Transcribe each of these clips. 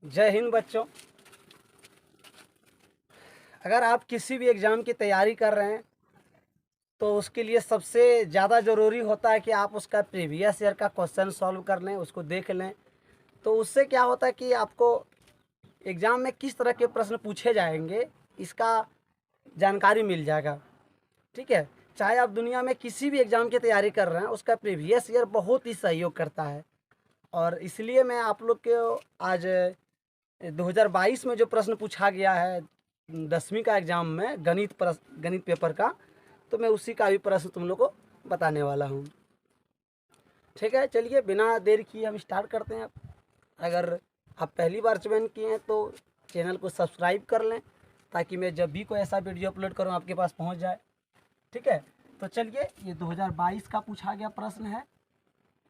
जय हिंद बच्चों। अगर आप किसी भी एग्ज़ाम की तैयारी कर रहे हैं तो उसके लिए सबसे ज़्यादा ज़रूरी होता है कि आप उसका प्रीवियस ईयर का क्वेश्चन सॉल्व कर लें, उसको देख लें। तो उससे क्या होता है कि आपको एग्ज़ाम में किस तरह के प्रश्न पूछे जाएंगे इसका जानकारी मिल जाएगा। ठीक है, चाहे आप दुनिया में किसी भी एग्ज़ाम की तैयारी कर रहे हैं, उसका प्रीवियस ईयर बहुत ही सहयोग करता है। और इसलिए मैं आप लोग को आज 2022 में जो प्रश्न पूछा गया है 10वीं का एग्ज़ाम में गणित पेपर का, तो मैं उसी का भी प्रश्न तुम लोग को बताने वाला हूँ। ठीक है, चलिए बिना देर किए हम स्टार्ट करते हैं। अगर आप पहली बार ज्वाइन किए हैं तो चैनल को सब्सक्राइब कर लें ताकि मैं जब भी कोई ऐसा वीडियो अपलोड करूँ आपके पास पहुँच जाए। ठीक है, तो चलिए ये 2022 का पूछा गया प्रश्न है।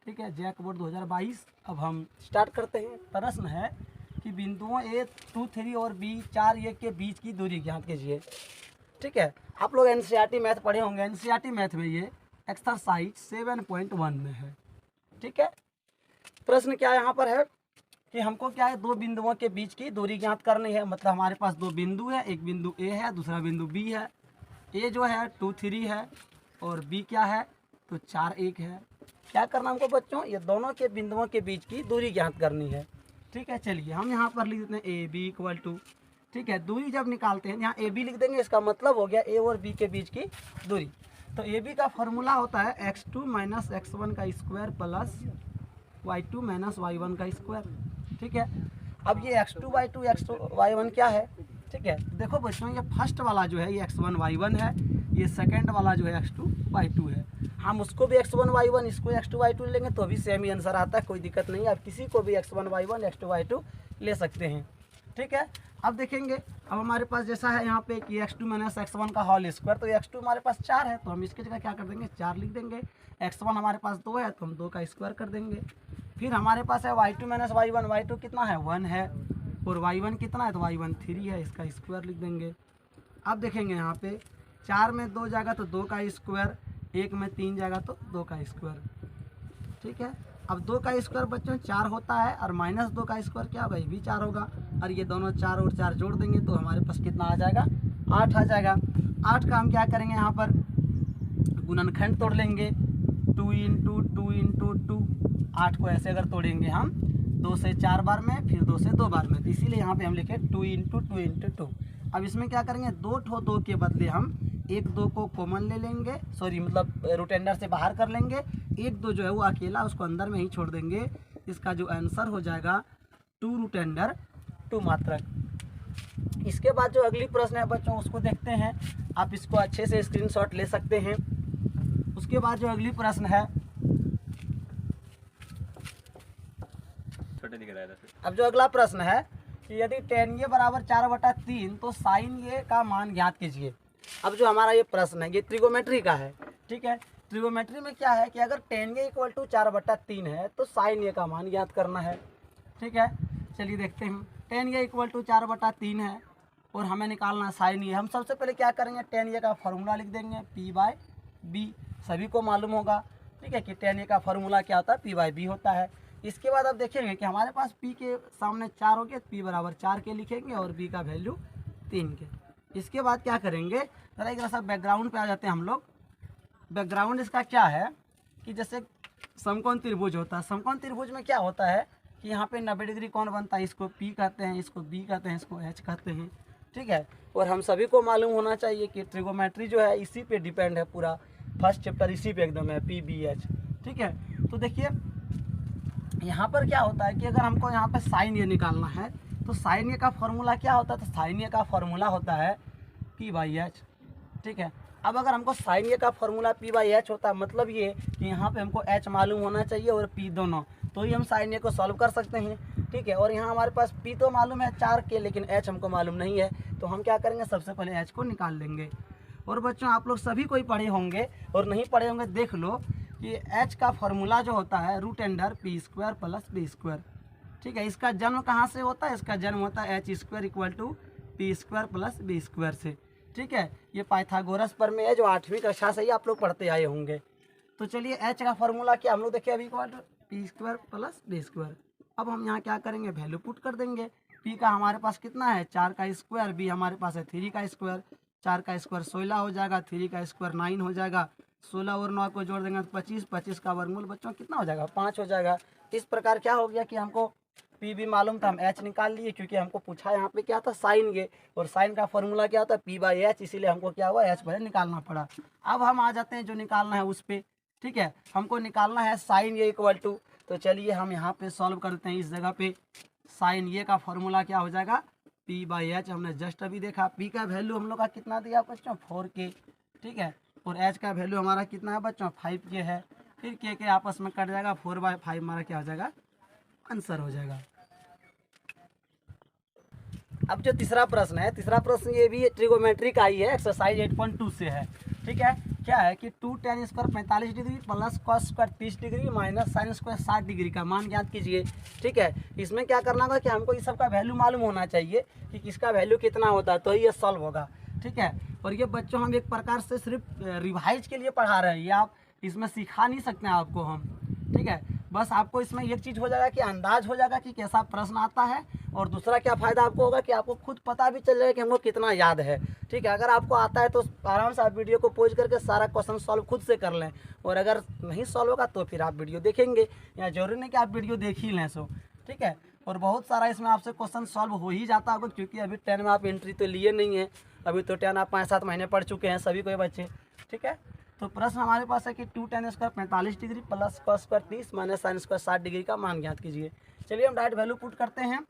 ठीक है, जैक बोर्ड 2022। अब हम स्टार्ट करते हैं। प्रश्न है कि बिंदुओं A2 3 और B4 1 के बीच की दूरी ज्ञात कीजिए। ठीक है, आप लोग एनसीईआरटी मैथ पढ़े होंगे। एनसीईआरटी मैथ में ये एक्सरसाइज 7.1 में है। ठीक है, प्रश्न क्या यहाँ पर है कि हमको क्या है, दो बिंदुओं के बीच की दूरी ज्ञात करनी है। मतलब हमारे पास दो बिंदु है, एक बिंदु ए है, दूसरा बिंदु बी है। ए जो है 2 3 है और बी क्या है तो 4 1 है। क्या करना हमको बच्चों, ये दोनों के बिंदुओं के बीच की दूरी ज्ञात करनी है। ठीक है, चलिए हम यहाँ पर लिख देते हैं ए बी इक्वल टू। ठीक है, दूरी जब निकालते हैं यहाँ ए बी लिख देंगे, इसका मतलब हो गया ए और बी के बीच की दूरी। तो ए बी का फॉर्मूला होता है x2 माइनस x1 का square plus y2 minus y1 का स्क्वायर। ठीक है, अब ये x2 y2 x2 y1 क्या है। ठीक है, देखो बच्चों ये फर्स्ट वाला जो है ये x1 y1 है, ये सेकंड वाला जो है x2 y2 है। हम उसको भी x1 y1 इसको x2 y2 लेंगे तो भी सेम ही आंसर आता है, कोई दिक्कत नहीं है। आप किसी को भी x1 y1 x2 y2 ले सकते हैं। ठीक है, अब देखेंगे, अब हमारे पास जैसा है यहाँ पे कि x2 माइनस x1 का होल स्क्वायर, तो x2 हमारे पास 4 है तो हम इसकी जगह क्या कर देंगे 4 लिख देंगे। x1 हमारे पास 2 है तो हम 2 का स्क्वायर कर देंगे। फिर हमारे पास है y2 माइनस y1, y2 कितना है 1 है और y1 कितना है तो y1 3 है, इसका स्क्वायर लिख देंगे। अब देखेंगे यहाँ पे 4 में 2 जाएगा तो 2 का स्क्वायर, 1 में 3 जाएगा तो 2 का स्क्वायर। ठीक है, अब 2 का स्क्वायर बच्चों 4 होता है और माइनस 2 का स्क्वायर क्या होगा, ये भी 4 होगा। और ये दोनों 4 और 4 जोड़ देंगे तो हमारे पास कितना आ जाएगा 8 आ जाएगा। 8 का हम क्या करेंगे यहाँ पर गुणनखंड तोड़ लेंगे, 2 इंटू 2 इंटू 2। 8 को ऐसे अगर तोड़ेंगे हम 2 से 4 बार में, फिर 2 से 2 बार में, तो इसीलिए यहाँ पे हम लिखे 2 इंटू 2 इंटू 2। अब इसमें क्या करेंगे 2 के बदले हम 1 2 को कॉमन ले लेंगे, सॉरी मतलब रूट अंडर से बाहर कर लेंगे। 1 2 जो है वो अकेला, उसको अंदर में ही छोड़ देंगे। इसका जो आंसर हो जाएगा 2 रूट अंडर 2 मात्रक। इसके बाद जो अगली प्रश्न है बच्चों उसको देखते हैं। आप इसको अच्छे से स्क्रीनशॉट ले सकते हैं। उसके बाद जो अगली प्रश्न है, छोटे दिख रहा है। अब जो अगला प्रश्न है कि यदि tan ये बराबर 4/3 तो sin ये का मान ज्ञात कीजिए। अब जो हमारा ये प्रश्न है ये ट्रिगोमेट्री का है। ठीक है, ट्रिगोमेट्री में क्या है कि अगर tan ये इक्वल टू 4/3 है तो sin ये का मान ज्ञात करना है। ठीक है, चलिए देखते हैं। tan ये इक्वल टू 4/3 है और हमें निकालना है sin ये। हम सबसे पहले क्या करेंगे, tan ये का फॉर्मूला लिख देंगे p/b, सभी को मालूम होगा। ठीक है, कि tan ये का फॉर्मूला क्या होता है p/b होता है। इसके बाद अब देखेंगे कि हमारे पास p के सामने 4 हो गए, p बराबर 4 के लिखेंगे और b का वैल्यू 3 के। इसके बाद क्या करेंगे, जरा एक सा बैकग्राउंड पे आ जाते हैं हम लोग। बैकग्राउंड इसका क्या है कि जैसे समकोण त्रिभुज होता है, समकोण त्रिभुज में क्या होता है कि यहाँ पे 90 डिग्री कौन बनता है, इसको p कहते हैं, इसको b कहते हैं, इसको h कहते हैं। ठीक है, और हम सभी को मालूम होना चाहिए कि ट्रिगोमेट्री जो है इसी पे डिपेंड है, पूरा फर्स्ट चैप्टर इसी पे एकदम है, p/b/h। ठीक है, तो देखिए यहाँ पर क्या होता है कि अगर हमको यहाँ पे साइन ये निकालना है तो साइन ये का फॉर्मूला क्या होता है, तो साइन ये का फॉर्मूला होता है p/h। ठीक है, अब अगर हमको साइन ये का फॉर्मूला p/h होता है, मतलब ये कि यहाँ पे हमको h मालूम होना चाहिए और p दोनों, तो ही हम साइन ये को सॉल्व कर सकते हैं। ठीक है, और यहाँ हमारे पास p तो मालूम है 4 के, लेकिन h हमको मालूम नहीं है, तो हम क्या करेंगे सबसे पहले h को निकाल लेंगे। और बच्चों आप लोग सभी कोई पढ़े होंगे और नहीं पढ़े होंगे देख लो कि h का फॉर्मूला जो होता है root under p square plus b square. ठीक है, इसका जन्म कहाँ से होता है, इसका जन्म होता है h square equal to p square plus b square से। ठीक है, ये पाइथागोरस पर में है जो 8वीं कक्षा से ही आप लोग पढ़ते आए होंगे। तो चलिए h का फॉर्मूला क्या हम लोग देखिए अभी equal to p square plus b square. अब हम यहाँ क्या करेंगे वैल्यू पुट कर देंगे। पी का हमारे पास कितना है 4 का स्क्वायर, बी हमारे पास है 3 का स्क्वायर। 4 का स्क्वायर 16 हो जाएगा, 3 का स्क्वायर 9 हो जाएगा, 16 और 9 को जोड़ देंगे तो 25, 25 का वर्गमूल बच्चों कितना हो जाएगा 5 हो जाएगा। इस प्रकार क्या हो गया कि हमको पी भी मालूम था, हम एच निकाल लिए, क्योंकि हमको पूछा यहाँ पे क्या था साइन ये, और साइन का फॉर्मूला क्या होता है पी बाई एच, इसीलिए हमको क्या हुआ एच पहले निकालना पड़ा। अब हम आ जाते हैं जो निकालना है उस पर। ठीक है, हमको निकालना है साइन ये इक्वल टू, तो चलिए हम यहाँ पे सॉल्व करते हैं। इस जगह पे साइन ये का फॉर्मूला क्या हो जाएगा पी बाई एच, हमने जस्ट अभी देखा। पी का वैल्यू हम लोग का कितना दिया बच्चों 4k। ठीक है, और एच का वैल्यू हमारा कितना है बच्चों 5k है। फिर के आपस में कट जाएगा, 4/5 हमारा क्या हो जाएगा आंसर हो जाएगा। अब जो तीसरा प्रश्न है, तीसरा प्रश्न ये भी ट्रिगोमेट्री का ही है, एक्सरसाइज 8.2 से है। ठीक है, क्या है कि 2 tan square 45 degree plus cos square 30 degree minus sine square 60 degree का मान ज्ञात कीजिए। ठीक है, इसमें क्या करना होगा कि हमको इस सब का वैल्यू मालूम होना चाहिए कि किसका वैल्यू कितना होता है, तो ही ये सॉल्व होगा। ठीक है, और ये बच्चों हम एक प्रकार से सिर्फ रिवाइज के लिए पढ़ा रहे हैं, ये आप इसमें सिखा नहीं सकते हैं आपको हम। ठीक है, बस आपको इसमें एक चीज़ हो जाएगा कि अंदाज हो जाएगा कि कैसा प्रश्न आता है, और दूसरा क्या फ़ायदा आपको होगा कि आपको खुद पता भी चल जाएगा कि हमको कितना याद है। ठीक है, अगर आपको आता है तो आराम से आप वीडियो को पॉज करके सारा क्वेश्चन सॉल्व खुद से कर लें, और अगर नहीं सॉल्व होगा तो फिर आप वीडियो देखेंगे, या जरूरी नहीं कि आप वीडियो देख ही लें सो। ठीक है, और बहुत सारा इसमें आपसे क्वेश्चन सॉल्व हो ही जाता होगा, क्योंकि अभी 10 में आप एंट्री तो लिए नहीं है, अभी तो 10 आप 5-7 महीने पढ़ चुके हैं सभी कोई बच्चे। ठीक है, तो प्रश्न हमारे पास है कि 2 tan square 45 degree plus cos square 30 minus sine square 60 degree का मान ज्ञात कीजिए। चलिए हम डायरेक्ट वैल्यू पुट करते हैं।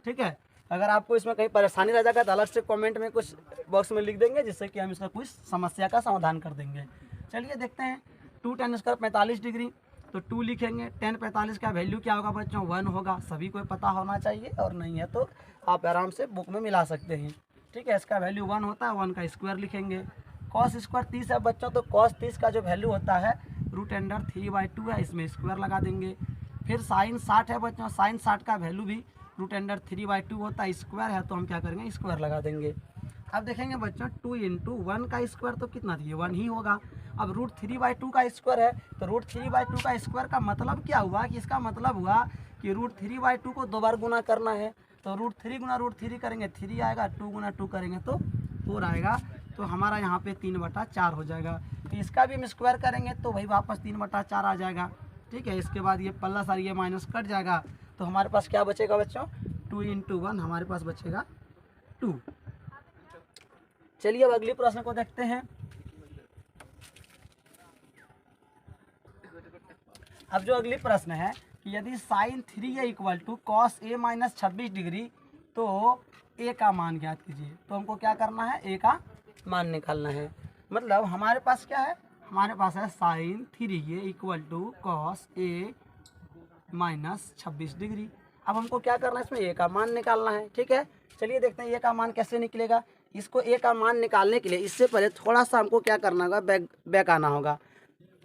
ठीक है, अगर आपको इसमें कहीं परेशानी रह जाएगा तो अलग से कमेंट में कुछ बॉक्स में लिख देंगे, जिससे कि हम इसका कुछ समस्या का समाधान कर देंगे। चलिए देखते हैं, 2 tan स्क्वायर 45 डिग्री, तो 2 लिखेंगे, 10 45 का वैल्यू क्या होगा बच्चों 1 होगा, सभी को पता होना चाहिए, और नहीं है तो आप आराम से बुक में मिला सकते हैं। ठीक है, इसका वैल्यू 1 होता है, 1 का स्क्वायर लिखेंगे। कॉस स्क्वायर 30 है बच्चों, तो कॉस 30 का जो वैल्यू होता है √3/2 है, इसमें स्क्वायर लगा देंगे। फिर साइन 60 है बच्चों, साइन 60 का वैल्यू भी √3/2 होता है, स्क्वायर है तो हम क्या करेंगे स्क्वायर लगा देंगे। अब देखेंगे बच्चों 2 × 1 का स्क्वायर तो कितना दिए 1 ही होगा। अब √3/2 का स्क्वायर है, तो √3/2 का स्क्वायर का मतलब क्या हुआ कि इसका मतलब हुआ कि √3/2 को 2 बार गुना करना है, तो √3 × √3 करेंगे 3 आएगा, 2 × 2 करेंगे तो 4 आएगा, तो हमारा यहाँ पे 3/4 हो जाएगा। तो इसका भी हम स्क्वायर करेंगे तो वही वापस 3/4 आ जाएगा। ठीक है, इसके बाद ये प्लस और ये माइनस कट जाएगा, तो हमारे पास क्या बचेगा बच्चों 2 × 1 हमारे पास बचेगा 2। चलिए अब अगले प्रश्न को देखते हैं। अब जो अगली प्रश्न है कि यदि sine 3a equal to cos a minus 26 degree, तो a का मान ज्ञात कीजिए। तो हमको क्या करना है a का मान निकालना है। मतलब हमारे पास क्या है, हमारे पास है sine 3a equal to cos a minus 26 degree. अब हमको क्या करना है, इसमें a का मान निकालना है। ठीक है, चलिए देखते हैं a का मान कैसे निकलेगा। इसको a का मान निकालने के लिए इससे पहले थोड़ा सा हमको क्या करना होगा, बैक आना होगा।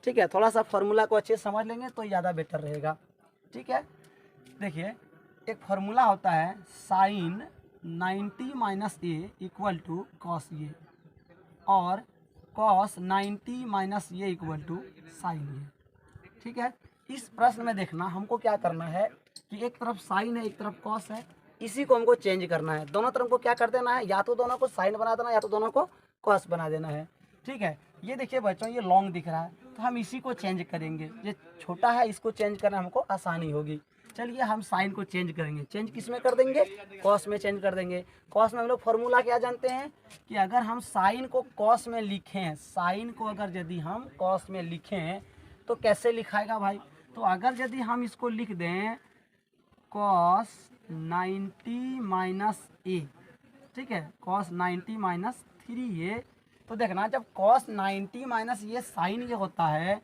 ठीक है, थोड़ा सा फार्मूला को अच्छे से समझ लेंगे तो ज़्यादा बेटर रहेगा। ठीक है, देखिए एक फार्मूला होता है sine 90 minus a equal to cos a, और cos 90 minus a equal to sine a। ठीक है, इस प्रश्न में देखना हमको क्या करना है कि एक तरफ साइन है एक तरफ कॉस है, इसी को हमको चेंज करना है। दोनों तरफ को क्या कर देना है, या तो दोनों को साइन बना देना है या तो दोनों को कॉस बना देना है। ठीक है, ये देखिए बच्चों ये लॉन्ग दिख रहा है, तो हम इसी को चेंज करेंगे। ये छोटा है, इसको चेंज करना हमको आसानी होगी। चलिए हम साइन को चेंज करेंगे, चेंज किस में कर देंगे, कॉस में चेंज कर देंगे। कॉस में हम लोग फॉर्मूला क्या जानते हैं कि अगर हम साइन को कॉस में लिखें, साइन को अगर यदि हम कॉस में लिखें तो कैसे लिखाएगा भाई, तो अगर यदि हम इसको लिख दें कॉस 90 माइनस a, ठीक है, कॉस 90 माइनस 3a, तो देखना जब कॉस 90 माइनस ये साइन ये होता है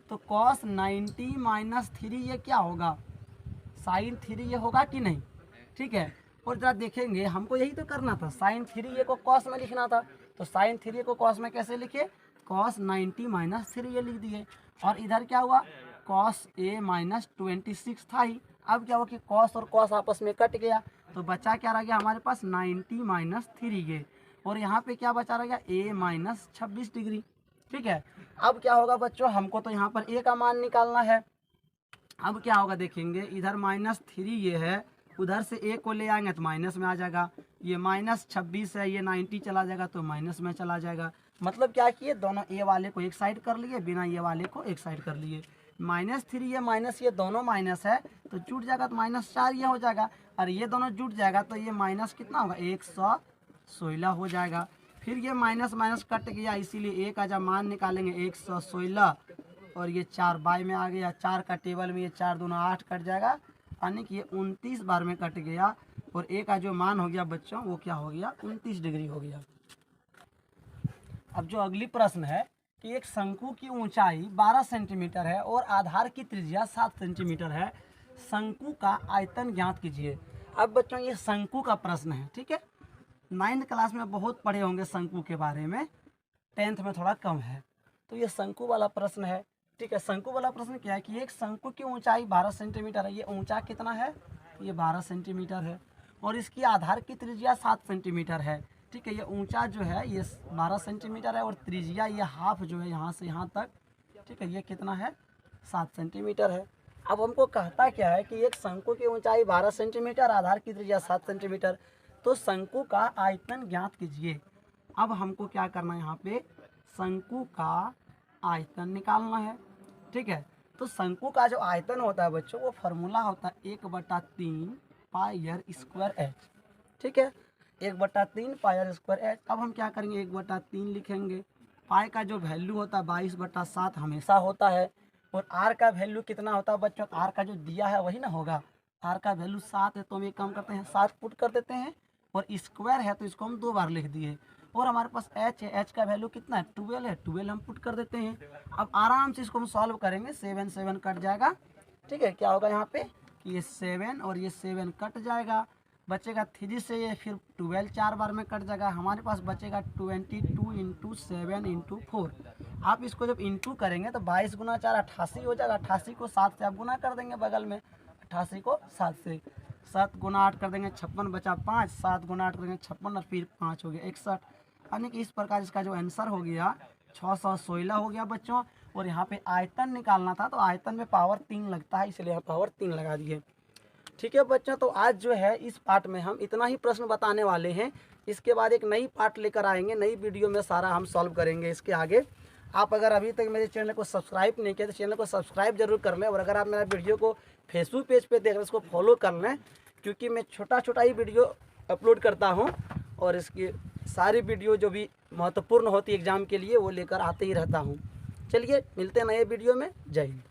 तो कॉस 90 माइनस 3 ये क्या होगा, साइन 3 ये होगा कि नहीं। ठीक है, और जरा देखेंगे हमको यही तो करना था, साइन 3 ये को कॉस में लिखना था, तो साइन 3 को कॉस में कैसे लिखे, कॉस 90 माइनस 3 ये लिख दिए। और इधर क्या हुआ, कॉस a माइनस 26 था ही। अब क्या हुआ कि कॉस और कॉस आपस में कट गया, तो बचा क्या रह गया हमारे पास 90 माइनस 3 और यहाँ पे क्या बचा रह गया a माइनस 26 डिग्री। ठीक है, अब क्या होगा बच्चों, हमको तो यहाँ पर a का मान निकालना है। अब क्या होगा देखेंगे, इधर -3 ये है उधर से ए को ले आएंगे तो माइनस में आ जाएगा, ये -26 है, ये 90 चला जाएगा तो माइनस में चला जाएगा। मतलब क्या किए, दोनों ए वाले को एक साइड कर लिए, बिना ये वाले को एक साइड कर लिए। -3 ये माइनस, ये दोनों माइनस है तो जुट जाएगा तो -4 ये हो जाएगा, और ये दोनों जुट जाएगा तो ये माइनस कितना होगा, 116 हो जाएगा। फिर ये माइनस माइनस कट गया, इसीलिए ए का जब मान निकालेंगे 116, और ये 4 बाई में आ गया, 4 का टेबल में ये 4 दूना 8 कट जाएगा, यानी कि ये 29 बार में कट गया, और ए का जो मान हो गया बच्चों वो क्या हो गया, 29 डिग्री हो गया। अब जो अगली प्रश्न है कि एक शंकु की ऊंचाई 12 सेंटीमीटर है और आधार की त्रिज्या 7 सेंटीमीटर है, शंकु का आयतन ज्ञात कीजिए। अब बच्चों ये शंकु का प्रश्न है, ठीक है। 9th क्लास में बहुत पढ़े होंगे शंकु के बारे में, 10th में थोड़ा कम है। तो ये शंकु वाला प्रश्न है, ठीक है। शंकु वाला प्रश्न क्या है कि एक शंकु की ऊंचाई 12 सेंटीमीटर है, ये ऊंचा कितना है, ये 12 सेंटीमीटर है, और इसकी आधार की त्रिज्या 7 सेंटीमीटर है, ठीक है। ये ऊंचा जो है ये 12 सेंटीमीटर है, और त्रिज्या ये हाफ जो है यहाँ से यहाँ तक, ठीक है, ये कितना है, 7 सेंटीमीटर है। अब हमको कहता क्या है कि एक शंकु की ऊंचाई 12 सेंटीमीटर, आधार की त्रिज्या 7 सेंटीमीटर, तो शंकु का आयतन ज्ञात कीजिए। अब हमको क्या करना है, यहाँ पे शंकु का आयतन निकालना है, ठीक है। तो शंकु का जो आयतन होता है बच्चों, वो फार्मूला होता है 1/3 πr²h, ठीक है, 1/3 πr²h। अब हम क्या करेंगे, 1/3 लिखेंगे, पाई का जो वैल्यू होता है 22/7 हमेशा होता है, और आर का वैल्यू कितना होता है बच्चों, आर का जो दिया है वही ना होगा, आर का वैल्यू 7 है, तो हम एक काम करते हैं 7 पुट कर देते हैं, और स्क्वायर है तो इसको हम 2 बार लिख दिए, और हमारे पास h है, h का वैल्यू कितना है, 12 है, 12 हम पुट कर देते हैं। अब आराम से इसको हम सॉल्व करेंगे, 7 7 कट जाएगा, ठीक है। क्या होगा यहाँ पे कि ये 7 और ये 7 कट जाएगा, बचेगा 3 से ये फिर 12 4 बार में कट जाएगा, हमारे पास बचेगा 22 × 7 × 4। आप इसको जब इंटू करेंगे तो 22 × 4 88 हो जाएगा, 88 को 7 से आप गुना कर देंगे बगल में, 88 को 7 से, 7 × 8 कर देंगे 56 बचा 5, 7 × 8 करेंगे 56 और फिर 5 हो गया 61, यानी कि इस प्रकार इसका जो आंसर हो गया 616 हो गया बच्चों। और यहाँ पे आयतन निकालना था तो आयतन में पावर 3 लगता है, इसलिए यहाँ पावर 3 लगा दिए, ठीक है बच्चों। तो आज जो है इस पार्ट में हम इतना ही प्रश्न बताने वाले हैं, इसके बाद एक नई पार्ट लेकर आएंगे, नई वीडियो में सारा हम सॉल्व करेंगे इसके आगे। आप अगर अभी तक मेरे चैनल को सब्सक्राइब नहीं किया तो चैनल को सब्सक्राइब जरूर कर लें, और अगर आप मेरा वीडियो को फेसबुक पेज पे देख रहे हैं उसको फॉलो कर लें, क्योंकि मैं छोटा छोटा ही वीडियो अपलोड करता हूँ, और इसकी सारी वीडियो जो भी महत्वपूर्ण होती है एग्ज़ाम के लिए वो लेकर आते ही रहता हूँ। चलिए मिलते हैं नए वीडियो में, जय हिंद।